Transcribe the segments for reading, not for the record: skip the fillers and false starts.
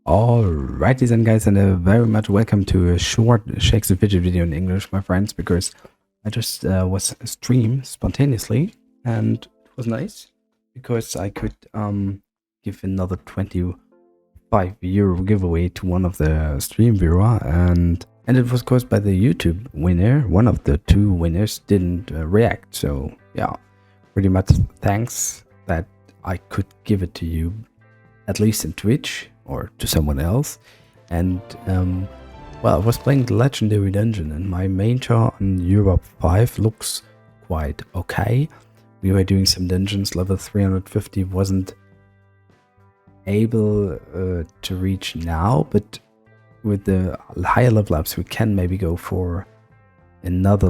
Alrighty then guys, and very much welcome to a short Shakes and Fidget video in English, my friends, because I just was stream spontaneously and it was nice because I could give another 25 € giveaway to one of the stream viewer, and it was caused by the YouTube winner. One of the two winners didn't react, so yeah, pretty much thanks that I could give it to you, at least in Twitch, or to someone else. And well, I was playing the Legendary Dungeon, and my main chart on Europe 5 looks quite okay. We were doing some dungeons. Level 350 wasn't able to reach now, but with the higher level ups we can maybe go for another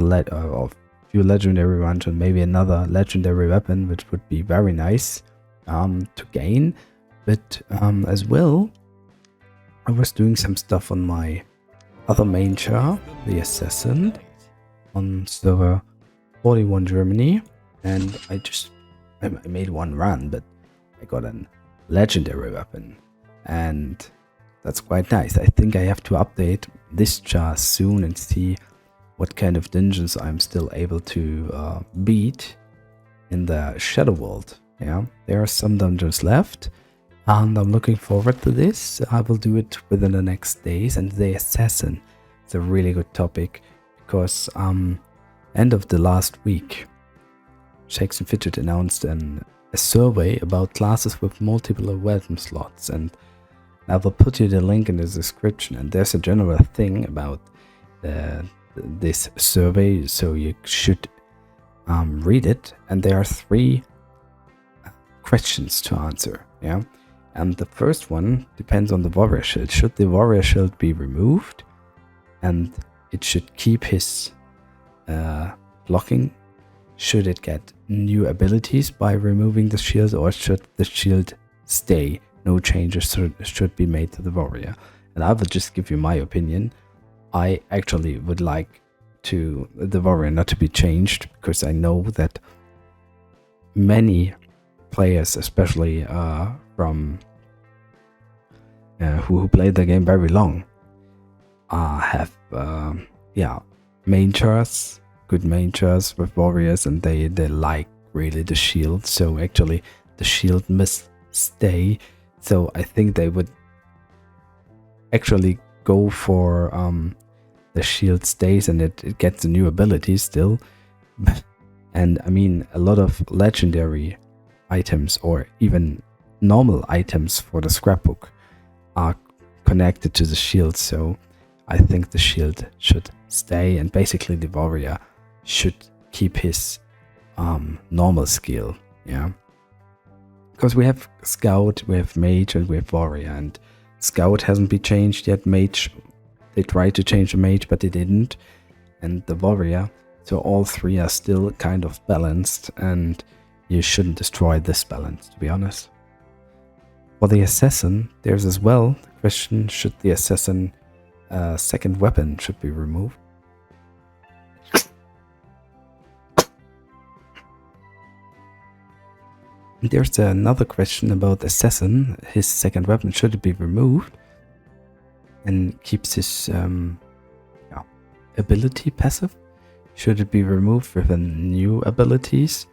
few legendary runs and maybe another legendary weapon, which would be very nice to gain. But as well, I was doing some stuff on my other main char, the Assassin, on server 41 Germany, and I made one run, but I got a legendary weapon, and that's quite nice. I think I have to update this char soon and see what kind of dungeons I'm still able to beat in the Shadow World. Yeah, there are some dungeons left, and I'm looking forward to this. I will do it within the next days. And the Assassin is a really good topic because end of the last week, Shakes and Fidget announced a survey about classes with multiple weapon slots, and I will put you the link in the description. And there's a general thing about this survey, so you should read it. And there are 3 questions to answer. Yeah. And the first one depends on the warrior shield. Should the warrior shield be removed and it should keep his blocking? Should it get new abilities by removing the shield, or should the shield stay? No changes should be made to the warrior. And I will just give you my opinion. I actually would like the warrior not to be changed, because I know that many players, especially from who played the game very long, have main chars, good main chars with warriors, and they like really the shield. So actually the shield must stay. So I think they would actually go for the shield stays and it gets a new ability still. And I mean, a lot of legendary items or even normal items for the scrapbook are connected to the shield, so I think the shield should stay, and basically the warrior should keep his normal skill. Yeah, because we have scout, we have mage, and we have warrior, and scout hasn't been changed yet. Mage, they tried to change the mage but they didn't, and the warrior, so all 3 are still kind of balanced, and you shouldn't destroy this balance, to be honest. For the Assassin, there's as well the question, should the Assassin second weapon should be removed? There's another question about Assassin, his second weapon, should it be removed and keeps his ability passive? Should it be removed with new abilities?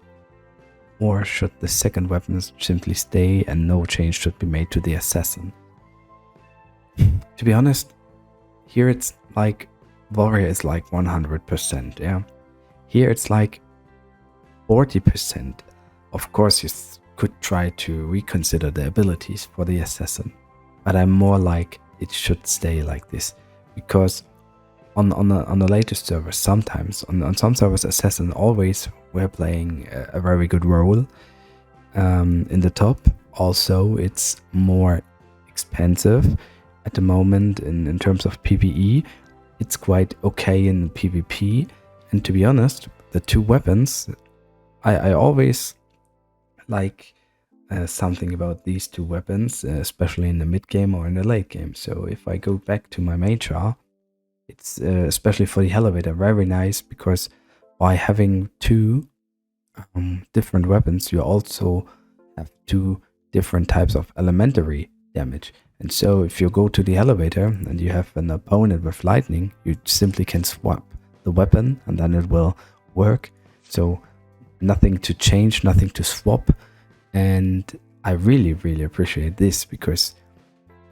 Or should the second weapon simply stay and no change should be made to the Assassin? To be honest, here it's like warrior is like 100%, yeah. Here it's like 40%. Of course, you could try to reconsider the abilities for the Assassin, but I'm more like it should stay like this, because on the latest servers, sometimes on some servers, Assassin always were playing a very good role in the top. Also, it's more expensive at the moment in terms of PvE. It's quite okay in PvP, and to be honest, the 2 weapons, I always like something about these 2 weapons, especially in the mid game or in the late game. So if I go back to my main char, it's especially for the elevator very nice, because by having 2 different weapons, you also have 2 different types of elementary damage. And so if you go to the elevator and you have an opponent with lightning, you simply can swap the weapon and then it will work. So nothing to change, nothing to swap. And I really, really appreciate this, because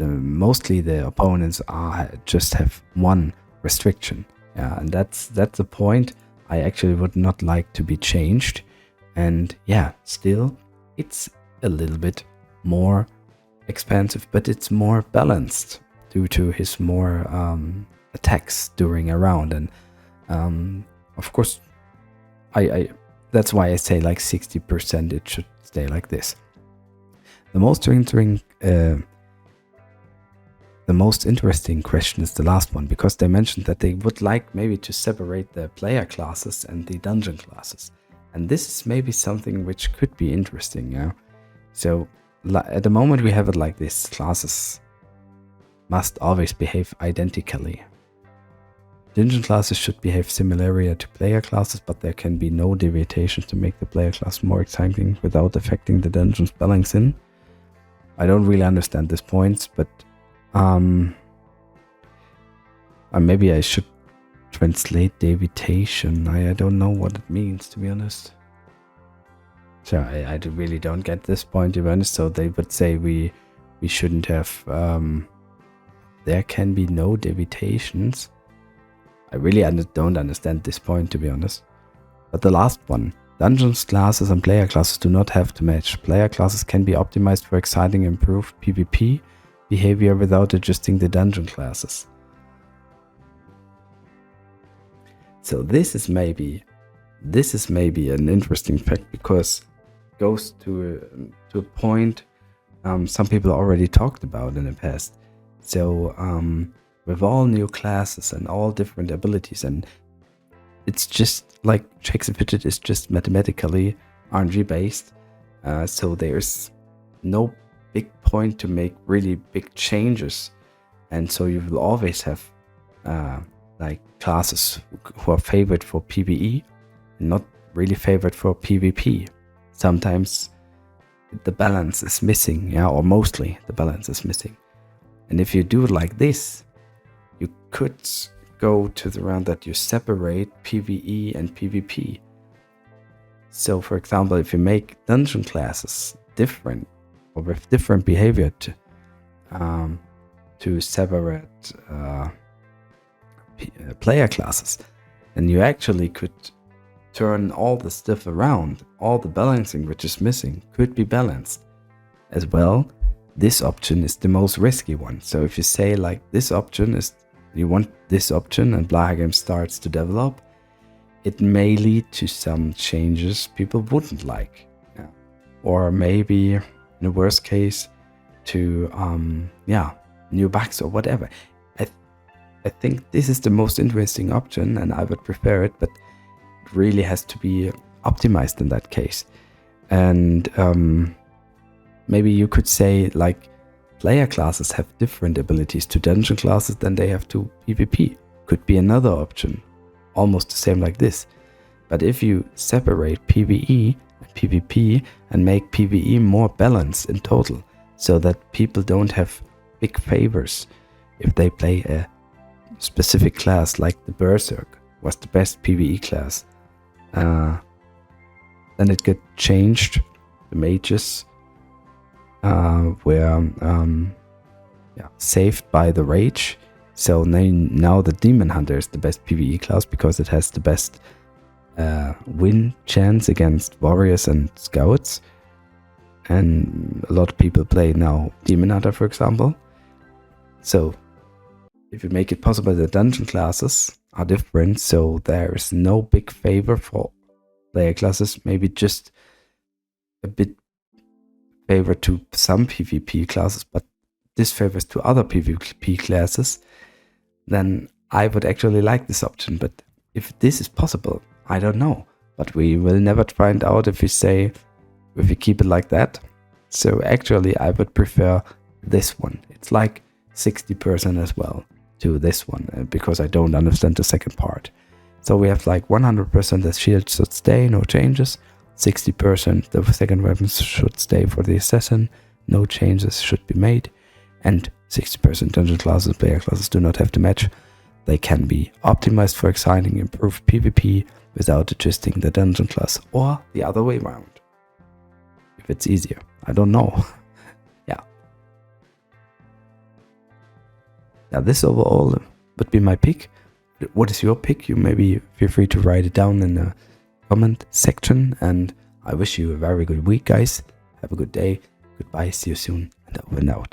mostly the opponents just have one restriction. Yeah, and that's the point I actually would not like to be changed. And yeah, still it's a little bit more expensive, but it's more balanced due to his more attacks during a round. And of course, I that's why I say like 60% it should stay like this. The most interesting question is the last one, because they mentioned that they would like maybe to separate the player classes and the dungeon classes. And this is maybe something which could be interesting, yeah? So at the moment we have it like this: classes must always behave identically. Dungeon classes should behave similarly to player classes, but there can be no deviations to make the player class more exciting without affecting the dungeon's balancing. I don't really understand these points, but maybe I should translate deviation. I don't know what it means, to be honest. So I really don't get this point, to be honest. So they would say we shouldn't have, there can be no deviations. I really don't understand this point, to be honest. But the last one: dungeons classes and player classes do not have to match. Player classes can be optimized for exciting improved PvP behavior without adjusting the dungeon classes. So this is maybe an interesting fact, because it goes to a point some people already talked about in the past. So with all new classes and all different abilities, and it's just like Shakes and Fidget is just mathematically RNG based, so there's no big point to make really big changes, and so you will always have like classes who are favored for PvE and not really favored for PvP. Sometimes the balance is missing, yeah, or mostly the balance is missing. And if you do it like this, you could go to the round that you separate PvE and PvP. So for example, if you make dungeon classes different or with different behavior to separate player classes, then you actually could turn all the stuff around. All the balancing which is missing could be balanced as well. This option is the most risky one. So if you say like this option is, you want this option, and Blaha starts to develop, it may lead to some changes people wouldn't like, yeah. Or maybe in the worst case to new bugs or whatever. I think this is the most interesting option, and I would prefer it, but it really has to be optimized in that case. And maybe you could say like player classes have different abilities to dungeon classes than they have to PvP. Could be another option, almost the same like this. But if you separate PvE and PvP and make PvE more balanced in total, so that people don't have big favors if they play a specific class, like the Berserk was the best PvE class, then it get changed. The mages were saved by the rage. So now the Demon Hunter is the best PvE class because it has the best win chance against warriors and scouts. And a lot of people play now Demon Hunter, for example. So if you make it possible, the dungeon classes are different, so there is no big favor for player classes, maybe just a bit favor to some PvP classes, but disfavors to other PvP classes, then I would actually like this option. But if this is possible, I don't know. But we will never find out if we keep it like that. So actually I would prefer this one. It's like 60% as well to this one, because I don't understand the second part. So we have like 100% the shield should stay, no changes. 60% the second weapons should stay for the assassin, no changes should be made. And 60% dungeon classes, player classes do not have to match. They can be optimized for exciting, improved PvP without adjusting the dungeon class, or the other way around. If it's easier, I don't know. Yeah, this overall would be my pick. What is your pick? You maybe feel free to write it down in the comment section, and I wish you a very good week, guys. Have a good day. Goodbye, see you soon, and over and out.